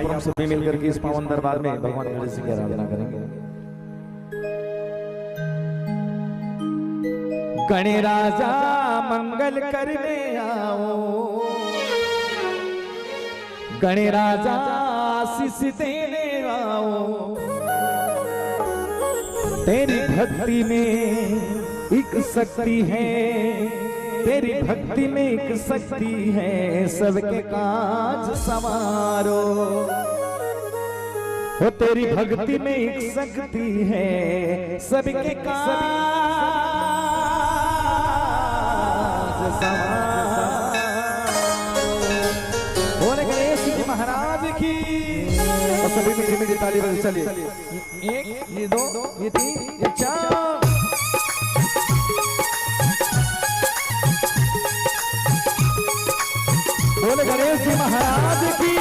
आप हम सभी मिलकर के इस पावन दरबार में भगवान गणेश जी की आराधना करेंगे। गणराजा मंगल करने आओ, गणराजा आशीष देने आओ। तेरी भक्ति में एक शक्ति है, तेरी भक्ति में एक शक्ति है, सबके काज संवारो। हो तेरी भक्ति में एक शक्ति है, सबके काज संवारो। बोले गणेश जी महाराज की। और सभी मीठी मीठी ताली बजा। चलिए, एक, ये दो, ये तीन, ये चार। बोले गणेश जी महाराज की।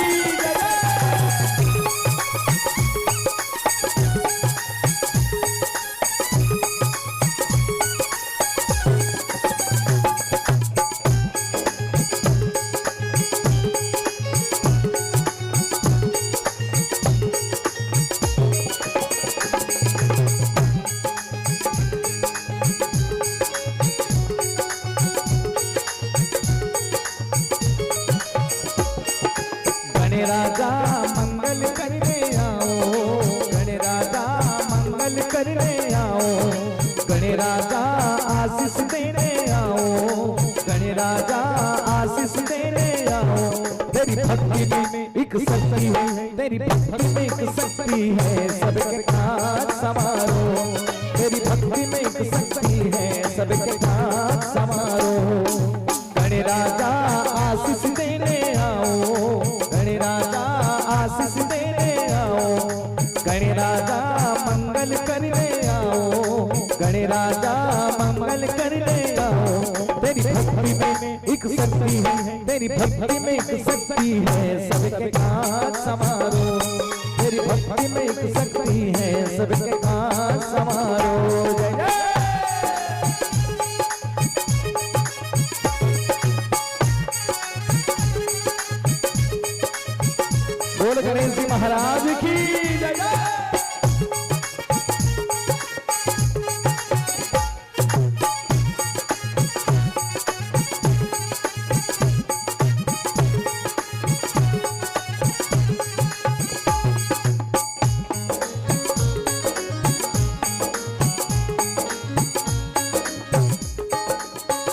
गणराजा मंगल करने आओ, गणराजा मंगल करने आओ, गणराजा आशीष देने आओ, गणराजा आशीष देने आओ। तेरी भक्ति में एक शक्ति है, तेरी भक्ति में एक शक्ति है, सबके काज संवारो। तेरी भक्ति में एक शक्ति है, सबके काज संवारो। गणराजा आशीष देने आओ, गणराजा आशीष देने आओ, गणराजा मंगल करने आओ, गणराजा मंगल करने आओ। तेरी भक्ति में एक शक्ति है, तेरी भक्ति में एक शक्ति है, सबके काज संवारो। तेरी भक्ति में एक शक्ति है, सबके काज संवारो। जय जय। बोल गणेश जी महाराज की जय जय।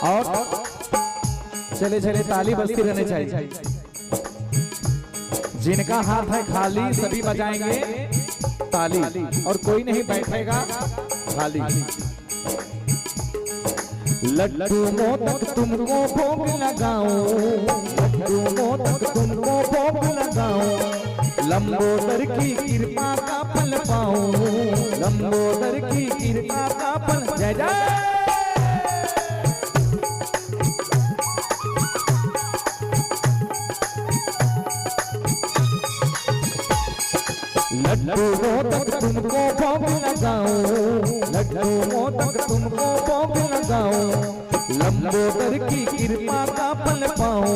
और चले चले ताली बजती रहनी चाहिए। जिनका हाथ है खाली सभी बजाएंगे ताली, और कोई नहीं बैठेगा खाली। लड्डू मोदक तुमको भोग लगाओ, लड्डू मोदक तुमको भोग लगाओ, लंबोदर की कृपा का फल पाओ, लंबोदर की कृपा का फल। जय जय। लड्डू मोदक तुमको भोग लगाओ, लड्डू मोदक तुमको भोग लगाओ, लंबोदर की कृपा का फल पाओ,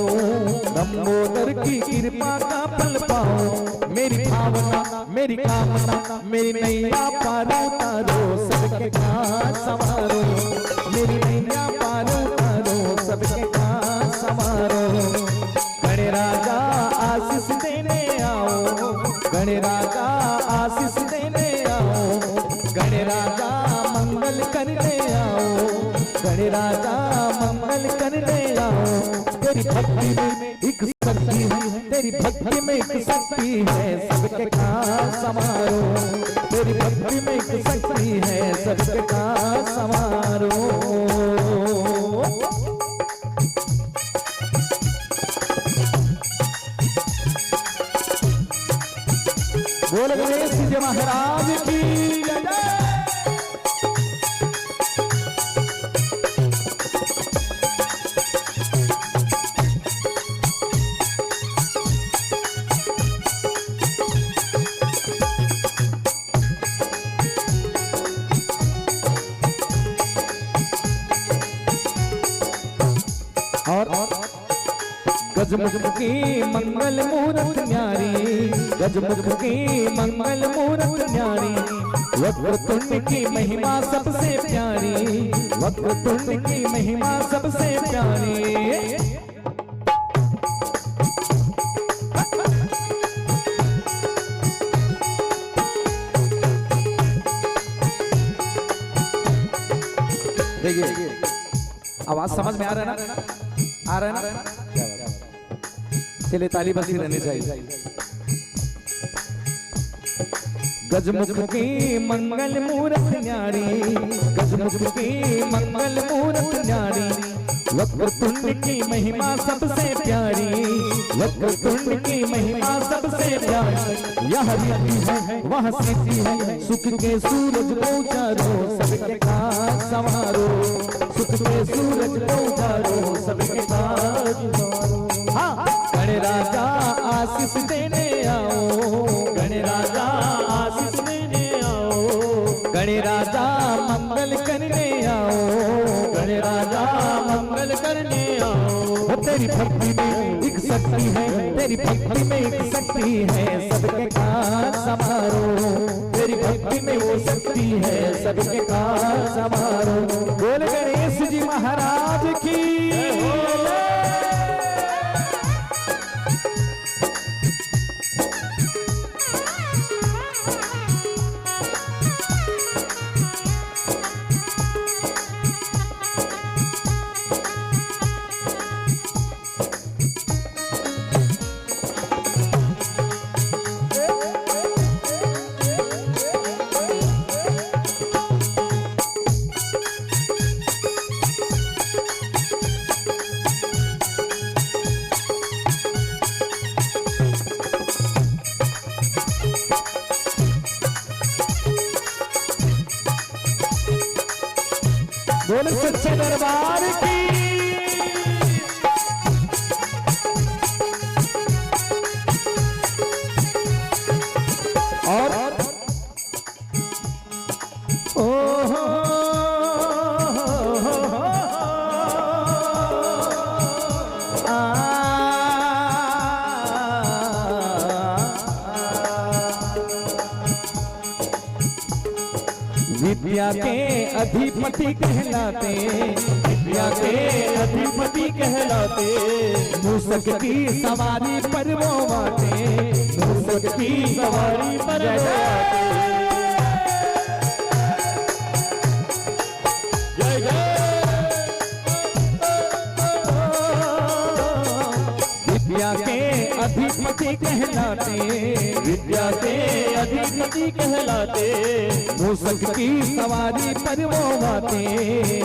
लंबोदर की कृपा का फल पाओ। मेरी भावना मेरी कामना मेरी नैया पार उतारो, सबके काज संवारो। मेरी नैया पार उतारो, सबके काज संवारो। गणराजा आशीष देने आओ, गणराजा आशीष देने आओ, गणराजा मंगल करने आओ, गणराजा मंगल करने आओ। तेरी भक्ति में एक शक्ति है, तेरी भक्ति में एक शक्ति है, सबके काज संवारो। तेरी भक्ति में एक शक्ति है, सबके काज संवारो। बोल गणेश जी महाराज की जय जय। गजमुख की मंगल मूरत न्यारी, गजमुख की मंगल मूरत न्यारी, वक्रतुंड की महिमा सबसे प्यारी, वक्रतुंड की महिमा सबसे प्यारी। देखिए आवाज समझ में आ रहा है ना, आ रहा है ना, चलिए ताली बसी रहनी चाहिए। गजमुख की मंगल मूरत न्यारी, गजमुख की मंगल मूरत न्यारी, वक्रतुंड की महिमा सबसे प्यारी, वक्रतुंड की महिमा सबसे प्यारी। यह रीति है वह सिद्धि है, सुख के सूरज को उजारो सबके काज संवारो, सुख के सूरज को उजारो सबके काज संवारो। हाँ, गणराजा आशीष देने आओ, गणराजा आशीष देने आओ, गणराजा मंगल करने आओ, गणराजा मंगल करने आओ। तेरी भक्ति में एक शक्ति है, तेरी भक्ति में एक शक्ति है, सबके काज संवारो, तेरी भक्ति में वो शक्ति है, सबके काज संवारो। बोल गणेश जी महाराज की। बोल सच्चे दरबार की। और ओ हो विद्या के अधिपति कहलाते, विद्या के अधिपति कहलाते, मूसक की सवारी पर वो आते, मूसक की सवारी पर वो आते। जय जय। विद्या के अधिपति कहलाते, विद्या के अधिपति कहलाते, मूसक की सवारी पर वो आते,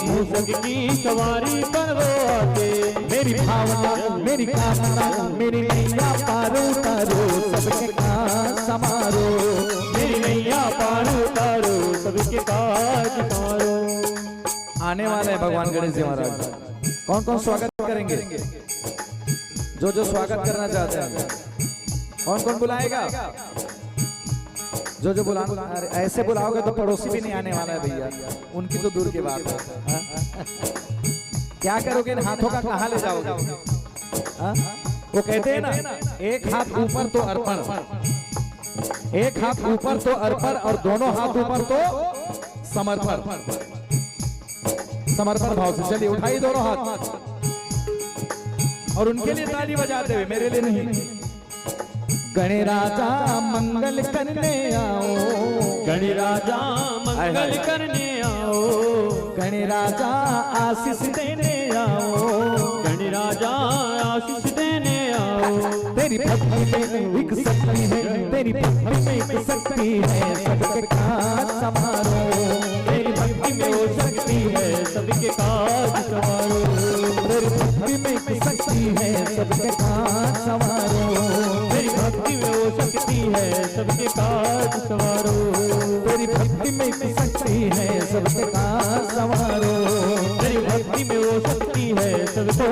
मूसक की सवारी पर वो आते। मेरी भावना मेरी कामना मेरी नैया पार उतारो सबके काज संवारो, मेरी नैया पार उतारो सबके काज संवारो। आने वाले हैं भगवान गणेश जी महाराज, कौन कौन स्वागत करेंगे? जो जो स्वागत करना चाहते हैं कौन कौन बुलाएगा? जो जो बुला, ऐसे बुलाओगे तो पड़ोसी भी नहीं आने वाला है भैया, उनकी तो दूर की बात है। क्या करोगे इन हाथों का, कहाँ ले जाओगे? वो कहते हैं ना, एक हाथ ऊपर तो अर्पण, एक हाथ ऊपर तो अर्पण और दोनों हाथ ऊपर तो समर्पण, समर्पण भाव से। चलिए उठाइए दोनों हाथ और उनके लिए ताली बजाते हुए, मेरे लिए नहीं। गणराजा मंगल करने आओ, गणराजा मंगल करने आओ, गणराजा आशीष देने आओ, गणराजा आशीष देने आओ। तेरी भक्ति में एक शक्ति है, तेरी भक्ति में एक शक्ति है, सबके काज संवारो, तेरी भक्ति में वो शक्ति है, सबके काज संवारो, तेरी भक्ति में एक शक्ति है, सबके काज संवारो, तेरी भक्ति में वो शक्ति है, सबके काज संवारो, तेरी भक्ति में एक शक्ति है, सबके काज संवारो, तेरी भक्ति में वो शक्ति है, सबके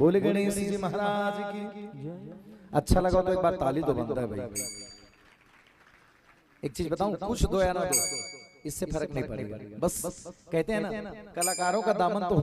बोले गणेश जी महाराज की। अच्छा लगा तो एक बार ताली तो बनता है भाई। एक चीज बताऊं, कुछ दो या ना दो, इससे फर्क नहीं पड़ेगा। बस कहते हैं ना, कलाकारों का दामन तो